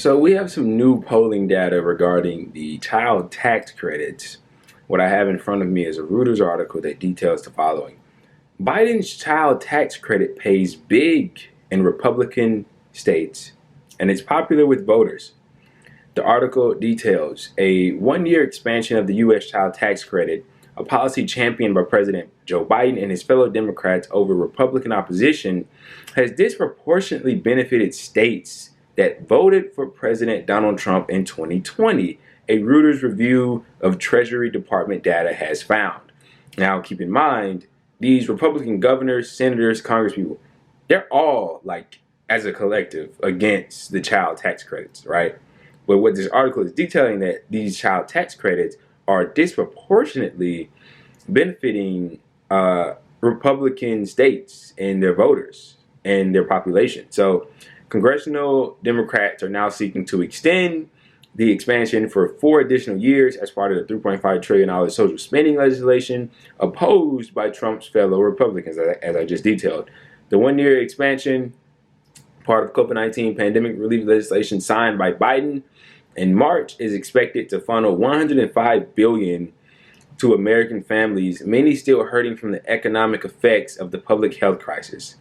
So we have some new polling data regarding the child tax credits. What I have in front of me is a Reuters article that details the following. Biden's child tax credit pays big in Republican states, and it's popular with voters. The article details a one-year expansion of the U.S. child tax credit, a policy championed by President Joe Biden and his fellow Democrats over Republican opposition, has disproportionately benefited states that voted for President Donald Trump in 2020, a Reuters review of Treasury Department data has found. Now, keep in mind, these Republican governors, senators, congresspeople, they're all, like, as a collective, against the child tax credits, right? But what this article is detailing, that these child tax credits are disproportionately benefiting Republican states and their voters and their population. So congressional Democrats are now seeking to extend the expansion for 4 additional years as part of the $3.5 trillion social spending legislation opposed by Trump's fellow Republicans, as I just detailed. The one-year expansion, part of COVID-19 pandemic relief legislation signed by Biden in March, is expected to funnel $105 billion to American families, many still hurting from the economic effects of the public health crisis.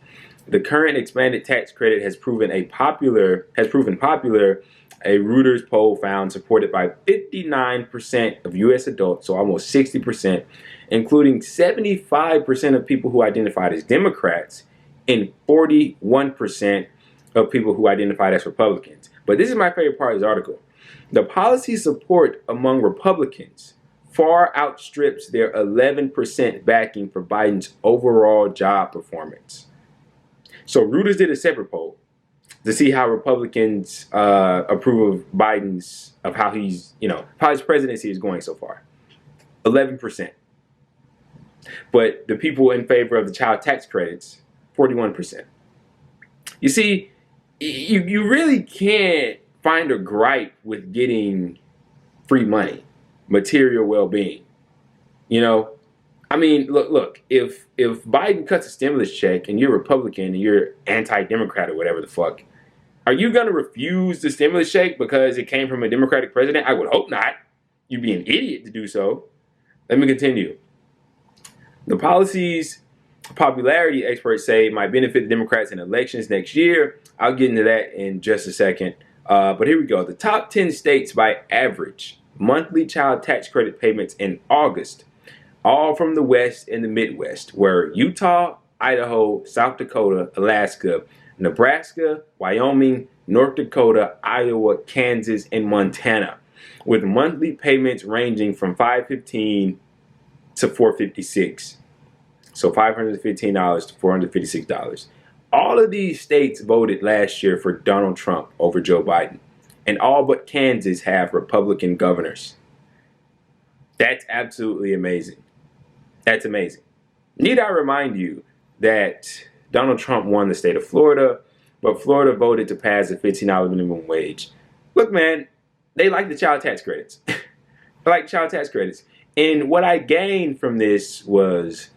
The current expanded tax credit has proven popular, a Reuters poll found, supported by 59% of U.S. adults, so almost 60%, including 75% of people who identified as Democrats and 41% of people who identified as Republicans. But this is my favorite part of this article. The policy support among Republicans far outstrips their 11% backing for Biden's overall job performance. So Reuters did a separate poll to see how Republicans approve of Biden's, of how he's, how his presidency is going so far. 11%. But the people in favor of the child tax credits, 41%. You see, you really can't find a gripe with getting free money, material well-being. I mean, look, if Biden cuts a stimulus check and you're Republican and you're anti-Democrat or whatever the fuck, are you going to refuse the stimulus check because it came from a Democratic president? I would hope not. You'd be an idiot to do so. Let me continue. The policy's popularity, experts say, might benefit the Democrats in elections next year. I'll get into that in just a second. But here we go. The top 10 states by average monthly child tax credit payments in August, all from the West and the Midwest, were Utah, Idaho, South Dakota, Alaska, Nebraska, Wyoming, North Dakota, Iowa, Kansas, and Montana, with monthly payments ranging from $515 to $456. So $515 to $456. All of these states voted last year for Donald Trump over Joe Biden, and all but Kansas have Republican governors. That's absolutely amazing. That's amazing. Need I remind you that Donald Trump won the state of Florida, but Florida voted to pass a $15 minimum wage. Look, man, they like the child tax credits. They like child tax credits. And what I gained from this was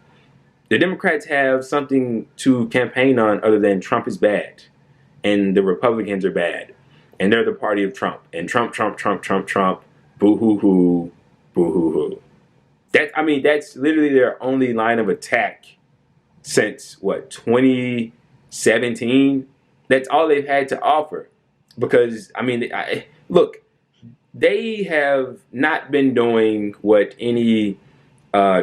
the Democrats have something to campaign on other than Trump is bad and the Republicans are bad. And they're the party of Trump. And Trump, boo-hoo-hoo, boo-hoo-hoo. That's literally their only line of attack since, 2017? That's all they've had to offer. Because, look, they have not been doing what any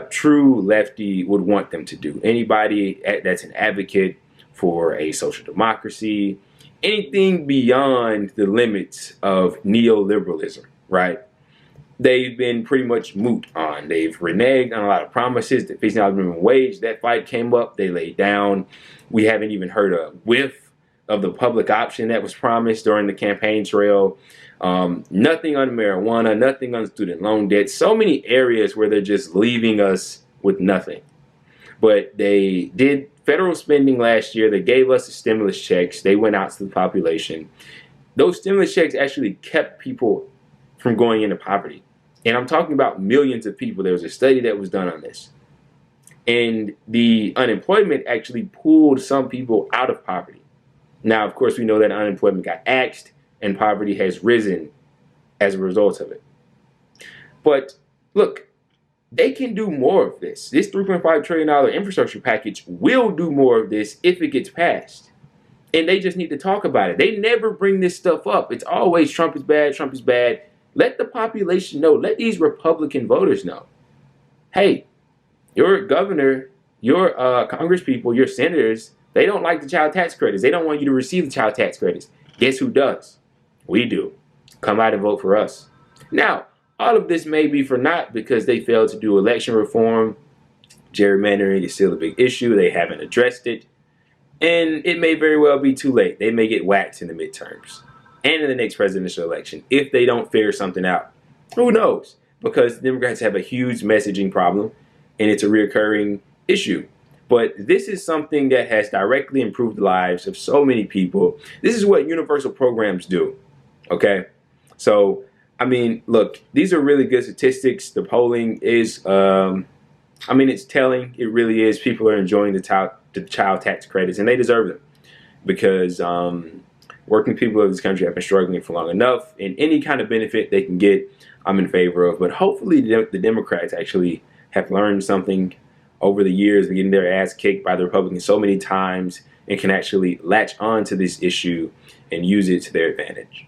true lefty would want them to do. Anybody that's an advocate for a social democracy, anything beyond the limits of neoliberalism, right? They've been pretty much moot on. They've reneged on a lot of promises. The $15 minimum wage, that fight came up, they laid down. We haven't even heard a whiff of the public option that was promised during the campaign trail. Nothing on marijuana, nothing on student loan debt. So many areas where they're just leaving us with nothing. But they did federal spending last year. They gave us the stimulus checks. They went out to the population. Those stimulus checks actually kept people from going into poverty. And I'm talking about millions of people. There was a study that was done on this. And the unemployment actually pulled some people out of poverty. Now, of course, we know that unemployment got axed and poverty has risen as a result of it. But look, they can do more of this. This $3.5 trillion infrastructure package will do more of this if it gets passed. And they just need to talk about it. They never bring this stuff up. It's always Trump is bad, Trump is bad. Let the population know. Let these Republican voters know. Hey, your governor, your congresspeople, your senators, they don't like the child tax credits. They don't want you to receive the child tax credits. Guess who does? We do. Come out and vote for us. Now, all of this may be for naught because they failed to do election reform. Gerrymandering is still a big issue. They haven't addressed it. And it may very well be too late. They may get whacked in the midterms and in the next presidential election if they don't figure something out. Who knows? Because the Democrats have a huge messaging problem and it's a recurring issue. But this is something that has directly improved the lives of so many people. This is what universal programs do. Okay? So, I mean, look, these are really good statistics. The polling is, it's telling. It really is. People are enjoying the child tax credits, and they deserve them because working people of this country have been struggling for long enough, and any kind of benefit they can get, I'm in favor of. But hopefully the Democrats actually have learned something over the years of getting their ass kicked by the Republicans so many times and can actually latch on to this issue and use it to their advantage.